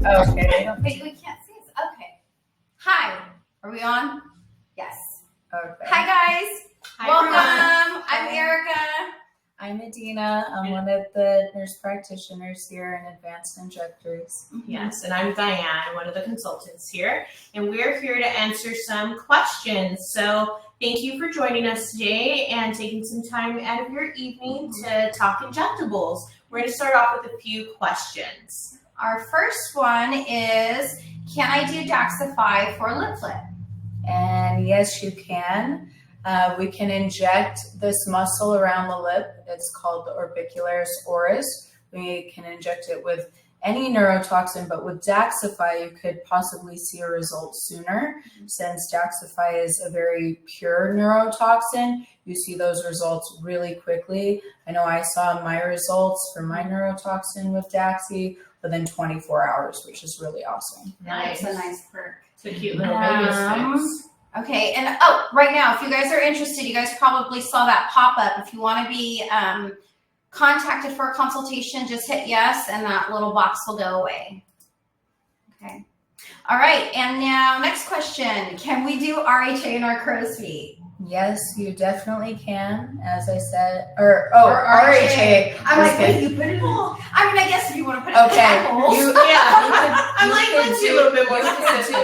Okay. Wait, we can't see us. Okay. Hi. Are we on? Yes. Okay. Hi, guys. Hi, Welcome. everyone. I'm Erica. I'm Adina. I'm one of the nurse practitioners here in Advanced Injectors. Yes, and I'm Gayane, one of the consultants here, and we're here to answer some questions. So thank you for joining us today and taking some time out of your evening to talk injectables. We're going to start off with a few questions. Our first one is, can I do Daxxify for lip flip? And yes, you can. We can inject this muscle around the lip. It's called the orbicularis oris. We can inject it with any neurotoxin, but with Daxxify, you could possibly see a result sooner. Since Daxxify is a very pure neurotoxin, you see those results really quickly. I know I saw my results for my neurotoxin with Daxi within 24 hours, which is really awesome. Nice. That's a nice perk. It's a cute little baby sticks. Okay, and right now, if you guys are interested, you guys probably saw that pop up. If you want to be contacted for a consultation, just hit yes, and that little box will go away. Okay. All right, and now next question. Can we do RHA in our crow's feet? Yes, you definitely can, as I said, RHA. I'm like, wait, you put it all. I mean, I guess if you want to put it in the Let's do a little bit more specific.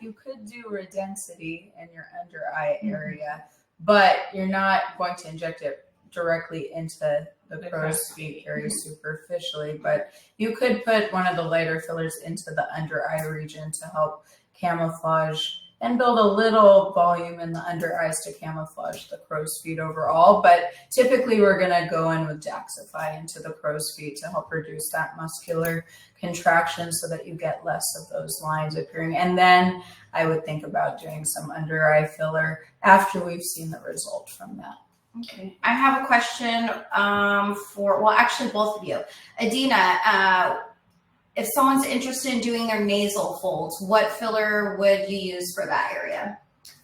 You could do redensity in your under eye area, but you're not going to inject it directly into the crow's feet area superficially. But you could put one of the lighter fillers into the under eye region to help camouflage and build a little volume in the under eyes to camouflage the crow's feet overall. But typically we're going to go in with Daxxify into the crow's feet to help reduce that muscular contraction so that you get less of those lines appearing. And then I would think about doing some under eye filler after we've seen the result from that. Okay. I have a question well, actually both of you. Adina, if someone's interested in doing their nasal folds, what filler would you use for that area?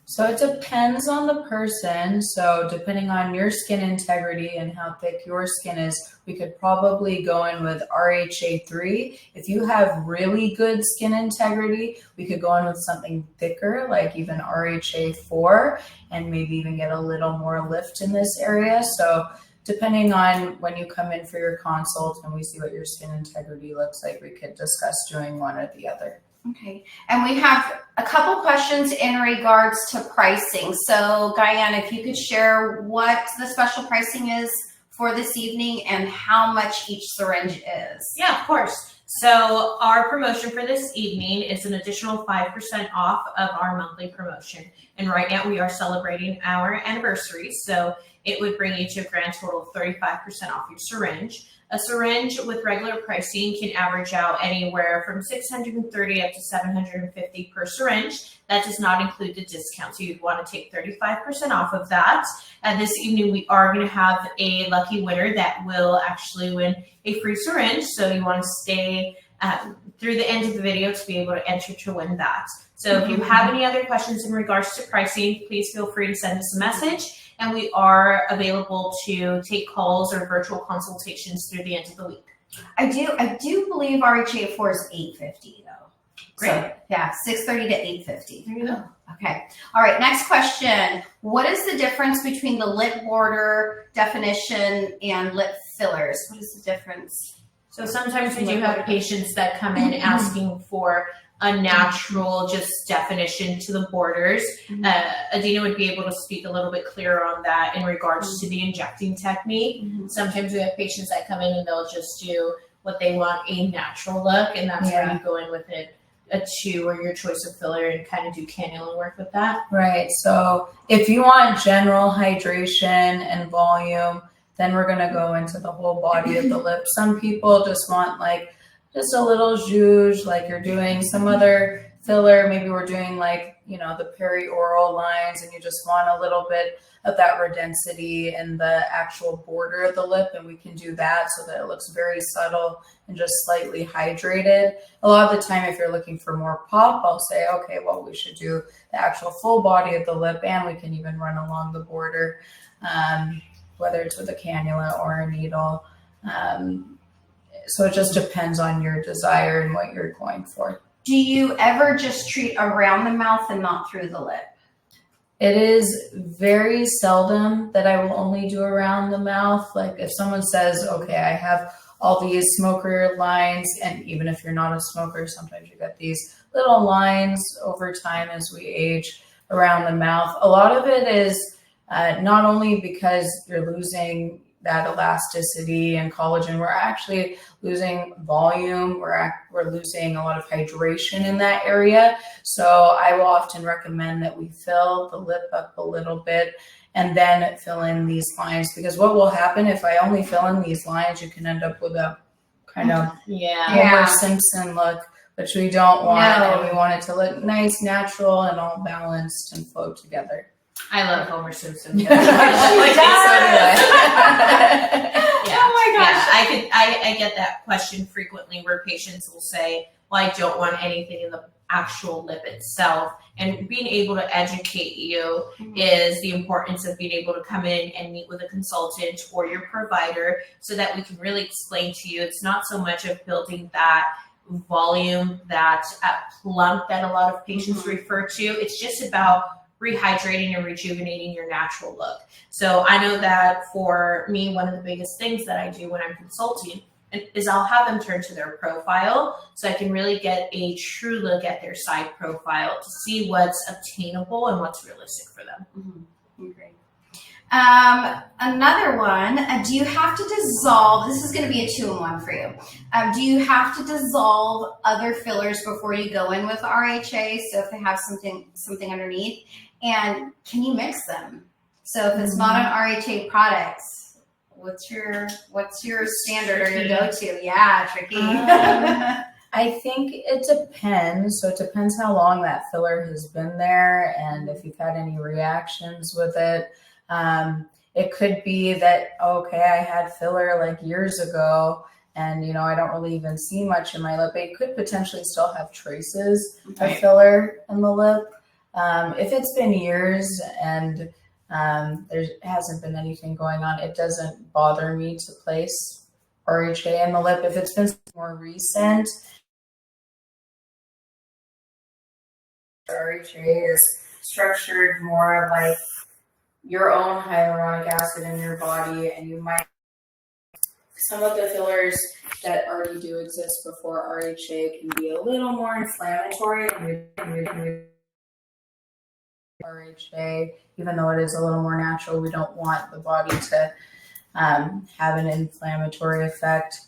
So it depends on the person. So depending on your skin integrity and how thick your skin is, we could probably go in with RHA 3. If you have really good skin integrity, we could go in with something thicker, like even RHA 4, and maybe even get a little more lift in this area. So depending on when you come in for your consult and we see what your skin integrity looks like, we could discuss doing one or the other. Okay, and we have a couple questions in regards to pricing. So Gayane, if you could share what the special pricing is for this evening and how much each syringe is. Yeah, of course. So our promotion for this evening is an additional 5% off of our monthly promotion. And right now we are celebrating our anniversary. So it would bring you to a grand total of 35% off your syringe. A syringe with regular pricing can average out anywhere from $630 up to $750 per syringe. That does not include the discount, so you'd want to take 35% off of that. And this evening, we are going to have a lucky winner that will actually win a free syringe. So you want to stay through the end of the video to be able to enter to win that. So if you have any other questions in regards to pricing, please feel free to send us a message. And we are available to take calls or virtual consultations through the end of the week. I do believe RHA 4 is $850 though. Great. So, yeah, $630 to $850. There you go. Okay. All right. Next question. What is the difference between the lip border definition and lip fillers? What is the difference? So sometimes we do have patients that come in asking for a natural just definition to the borders. Adina would be able to speak a little bit clearer on that in regards to the injecting technique. Sometimes we have patients that come in and they'll just do what they want, a natural look, and that's where you go in with a 2 or your choice of filler and kind of do cannula work with that. Right. So if you want general hydration and volume, then we're going to go into the whole body of the lip. Some people just want like just a little zhuzh, like you're doing some other filler. Maybe we're doing like, you know, the perioral lines, and you just want a little bit of that redensity in the actual border of the lip. And we can do that so that it looks very subtle and just slightly hydrated. A lot of the time, if you're looking for more pop, I'll say, okay, well, we should do the actual full body of the lip, and we can even run along the border, whether it's with a cannula or a needle. so it just depends on your desire and what you're going for. Do you ever just treat around the mouth and not through the lip? It is very seldom that I will only do around the mouth. Like if someone says, okay, I have all these smoker lines, and even if you're not a smoker, sometimes you get these little lines over time as we age around the mouth. A lot of it is not only because you're losing that elasticity and collagen, we're actually losing volume. We're losing a lot of hydration in that area. So I will often recommend that we fill the lip up a little bit and then fill in these lines, because what will happen if I only fill in these lines, you can end up with a kind of Homer Simpson look, which we don't want. And we want it to look nice, natural, and all balanced and flow together. I love Homer Simpson. She does. Oh my gosh. I get that question frequently where patients will say, well, I don't want anything in the actual lip itself. And being able to educate you is the importance of being able to come in and meet with a consultant or your provider so that we can really explain to you. It's not so much of building that volume, that plump that a lot of patients refer to. It's just about rehydrating and rejuvenating your natural look. So I know that for me, one of the biggest things that I do when I'm consulting is I'll have them turn to their profile so I can really get a true look at their side profile to see what's obtainable and what's realistic for them. Great. Another one, do you have to dissolve, this is going to be a 2-in-1 for you. Do you have to dissolve other fillers before you go in with RHA? So if they have something underneath, and can you mix them? So if it's not an RHA product, what's your standard or your go-to? Yeah, tricky. I think it depends. So it depends how long that filler has been there and if you've had any reactions with it. It could be that, okay, I had filler like years ago and, you know, I don't really even see much in my lip. It could potentially still have traces of filler in the lip. If it's been years and there hasn't been anything going on, it doesn't bother me to place RHA in the lip. If it's been more recent, RHA is structured more like your own hyaluronic acid in your body, and you might, some of the fillers that already do exist before RHA can be a little more inflammatory. RHA, even though it is a little more natural, we don't want the body to have an inflammatory effect.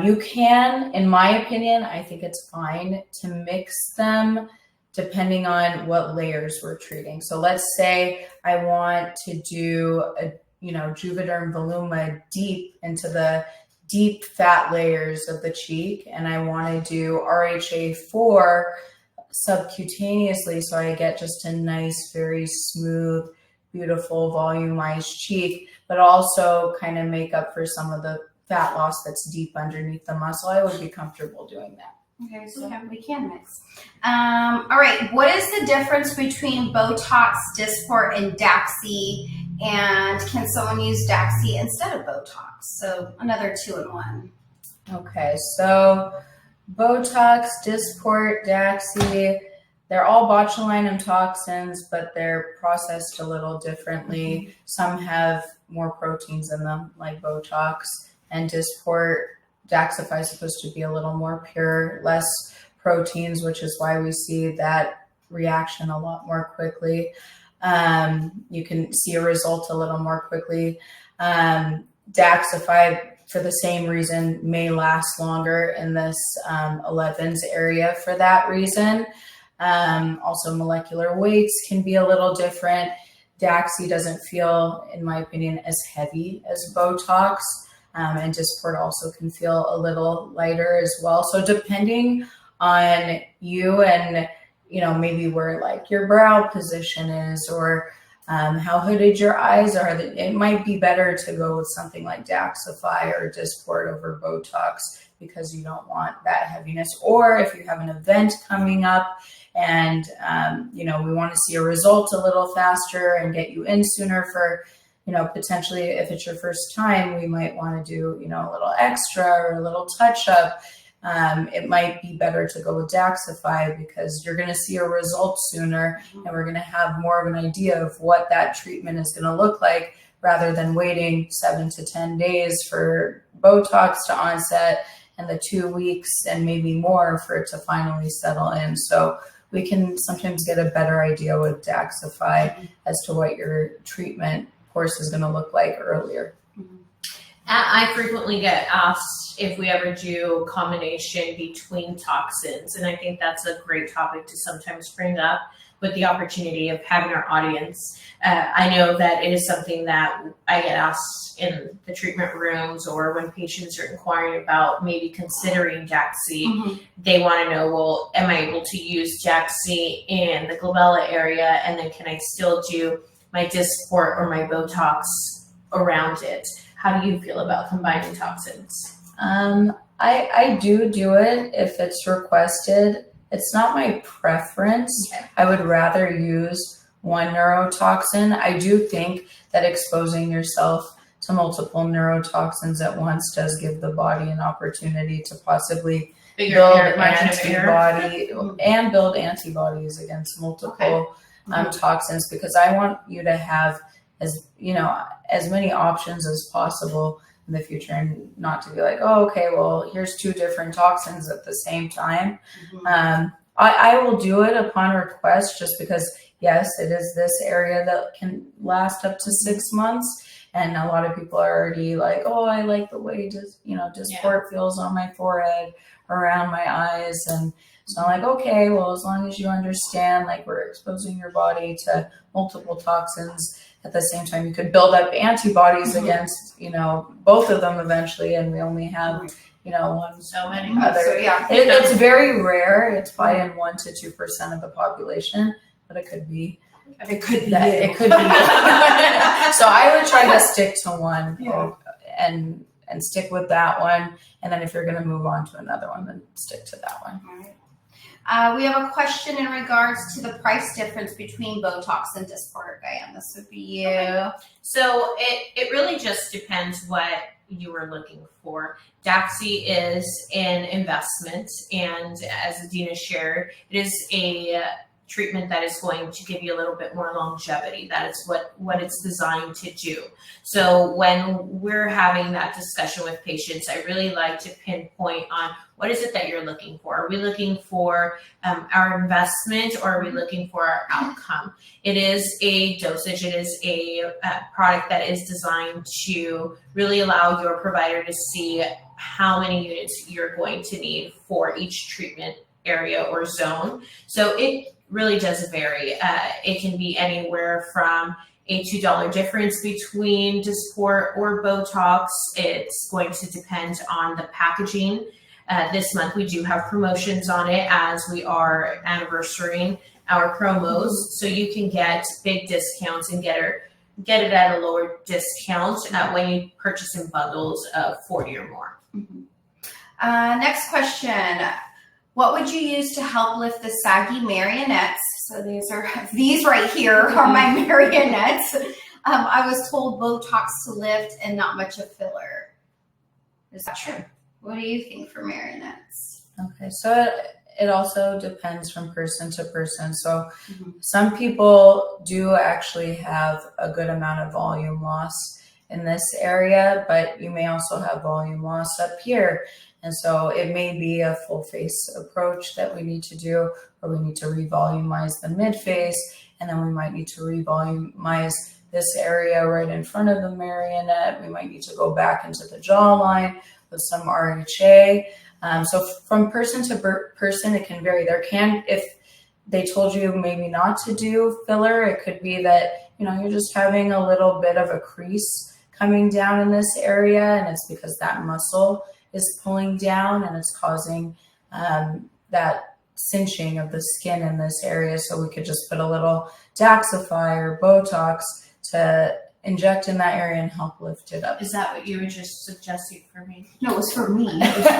You can, in my opinion, I think it's fine to mix them depending on what layers we're treating. So let's say I want to do a, Juvederm Voluma deep into the deep fat layers of the cheek, and I want to do RHA 4 subcutaneously so I get just a nice, very smooth, beautiful, volumized cheek, but also kind of make up for some of the fat loss that's deep underneath the muscle. I would be comfortable doing that. Okay, so we can mix. All right, what is the difference between Botox, Dysport, and Daxi? And can someone use Daxi instead of Botox? So another 2-in-1. Okay, so Botox, Dysport, Daxi, they're all botulinum toxins, but they're processed a little differently. Some have more proteins in them, like Botox, and Dysport. Daxxify is supposed to be a little more pure, less proteins, which is why we see that reaction a lot more quickly. You can see a result a little more quickly. Daxxify, for the same reason, may last longer in this 11s area for that reason. Also, molecular weights can be a little different. Daxi doesn't feel, in my opinion, as heavy as Botox. And Dysport also can feel a little lighter as well. So depending on you and, maybe where like your brow position is or how hooded your eyes are, it might be better to go with something like Daxxify or Dysport over Botox because you don't want that heaviness. Or if you have an event coming up and, we want to see a result a little faster and get you in sooner for potentially if it's your first time, we might want to do, a little extra or a little touch up. It might be better to go with Daxxify because you're going to see a result sooner and we're going to have more of an idea of what that treatment is going to look like rather than waiting 7 to 10 days for Botox to onset and the 2 weeks and maybe more for it to finally settle in. So we can sometimes get a better idea with Daxxify as to what your treatment course is going to look like earlier. I frequently get asked if we ever do combination between toxins, and I think that's a great topic to sometimes bring up with the opportunity of having our audience. I know that it is something that I get asked in the treatment rooms or when patients are inquiring about maybe considering Daxi. They want to know, well, am I able to use Daxi in the glabella area, and then can I still do my disc port or my Botox around it? How do you feel about combining toxins? I do it if it's requested. It's not my preference. Okay. I would rather use one neurotoxin. I do think that exposing yourself to multiple neurotoxins at once does give the body an opportunity to possibly build antibodies against multiple toxins, because I want you to have as many options as possible in the future, and not to be like, oh, okay, well, here's 2 different toxins at the same time. I will do it upon request, just because, yes, it is this area that can last up to 6 months. And a lot of people are already like, oh, I like the way Dysport feels on my forehead, around my eyes. And so I'm like, okay, well, as long as you understand, like, we're exposing your body to multiple toxins at the same time, you could build up antibodies against, both of them eventually. And we only have, one. So many. Other. So, yeah. It's very rare. It's probably in 1 to 2% of the population, but it could be. It could be. It could be. So I would try to stick to one and stick with that one. And then if you're going to move on to another one, then stick to that one. All right. We have a question in regards to the price difference between Botox and Dysport. Gayane, this would be you. Okay. So it really just depends what you are looking for. Daxi is an investment, and as Adina shared, it is a treatment that is going to give you a little bit more longevity. That is what it's designed to do. So when we're having that discussion with patients, I really like to pinpoint on what is it that you're looking for. Are we looking for our investment, or are we looking for our outcome? It is a dosage. It is a product that is designed to really allow your provider to see how many units you're going to need for each treatment area or zone. So it really does vary. It can be anywhere from a $2 difference between Dysport or Botox. It's going to depend on the packaging. This month we do have promotions on it as we are anniversarying our promos. So you can get big discounts and get it at a lower discount when you purchase in bundles of 40 or more. Next question. What would you use to help lift the saggy marionettes? So these right here are my marionettes. I was told Botox to lift and not much of filler. Is that true? What do you think for marionettes? Okay, so it also depends from person to person. So some people do actually have a good amount of volume loss in this area, but you may also have volume loss up here. And so it may be a full face approach that we need to do, or we need to revolumize the mid face, and then we might need to revolumize this area right in front of the marionette. We might need to go back into the jawline with some RHA. So from person to person, it can vary. If they told you maybe not to do filler, it could be that, you're just having a little bit of a crease coming down in this area, and it's because that muscle is pulling down and it's causing that cinching of the skin in this area. So we could just put a little Daxxify or Botox to inject in that area and help lift it up. Is that what you were just suggesting for me? No, it was for me.